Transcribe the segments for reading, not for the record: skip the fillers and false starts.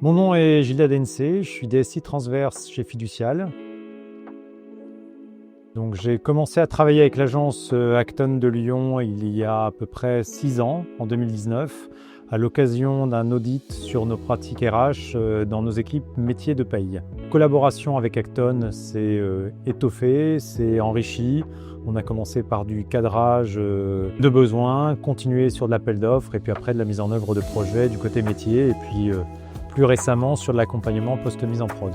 Mon nom est Gilles Adencé, je suis DSI transverse chez Fiducial. Donc, j'ai commencé à travailler avec l'agence Acton de Lyon il y a à peu près 6 ans, en 2019, à l'occasion d'un audit sur nos pratiques RH dans nos équipes métiers de paye. La collaboration avec Acton s'est étoffée, s'est enrichie. On a commencé par du cadrage de besoins, continué sur de l'appel d'offres et puis après de la mise en œuvre de projets du côté métier et puis plus récemment sur de l'accompagnement post-mise en prod.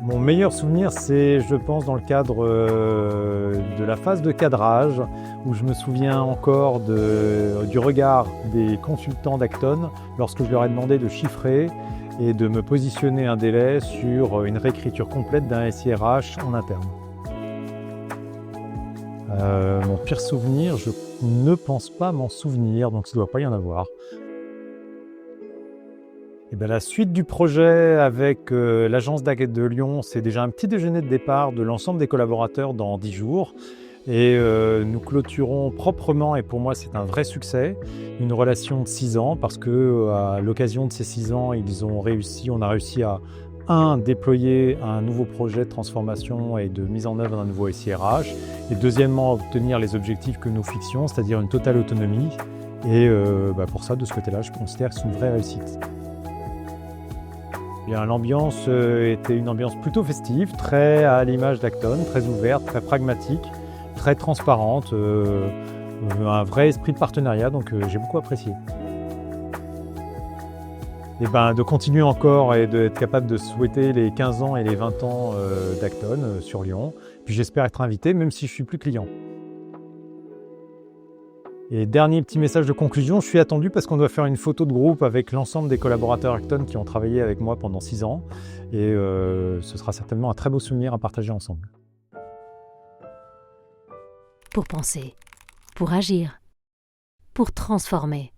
Mon meilleur souvenir, c'est, je pense, dans le cadre de la phase de cadrage, où je me souviens encore du regard des consultants d'Acton lorsque je leur ai demandé de chiffrer et de me positionner un délai sur une réécriture complète d'un SIRH en interne. Mon pire souvenir, je ne pense pas m'en souvenir, donc il ne doit pas y en avoir. Et bien, la suite du projet avec l'agence de Lyon, c'est déjà un petit déjeuner de départ de l'ensemble des collaborateurs dans 10 jours. Et nous clôturons proprement, et pour moi c'est un vrai succès, une relation de 6 ans parce qu'à l'occasion de ces 6 ans, on a réussi à déployer un nouveau projet de transformation et de mise en œuvre d'un nouveau SIRH, et deuxièmement, obtenir les objectifs que nous fixions, c'est-à-dire une totale autonomie. Et pour ça, de ce côté-là, je considère que c'est une vraie réussite. Bien, l'ambiance était une ambiance plutôt festive, très à l'image d'Acton, très ouverte, très pragmatique, très transparente, un vrai esprit de partenariat, donc j'ai beaucoup apprécié. Et de continuer encore et d'être capable de souhaiter les 15 ans et les 20 ans d'Acton sur Lyon. Puis j'espère être invité, même si je ne suis plus client. Et dernier petit message de conclusion, je suis attendu parce qu'on doit faire une photo de groupe avec l'ensemble des collaborateurs Acton qui ont travaillé avec moi pendant 6 ans. Et ce sera certainement un très beau souvenir à partager ensemble. Pour penser, pour agir, pour transformer.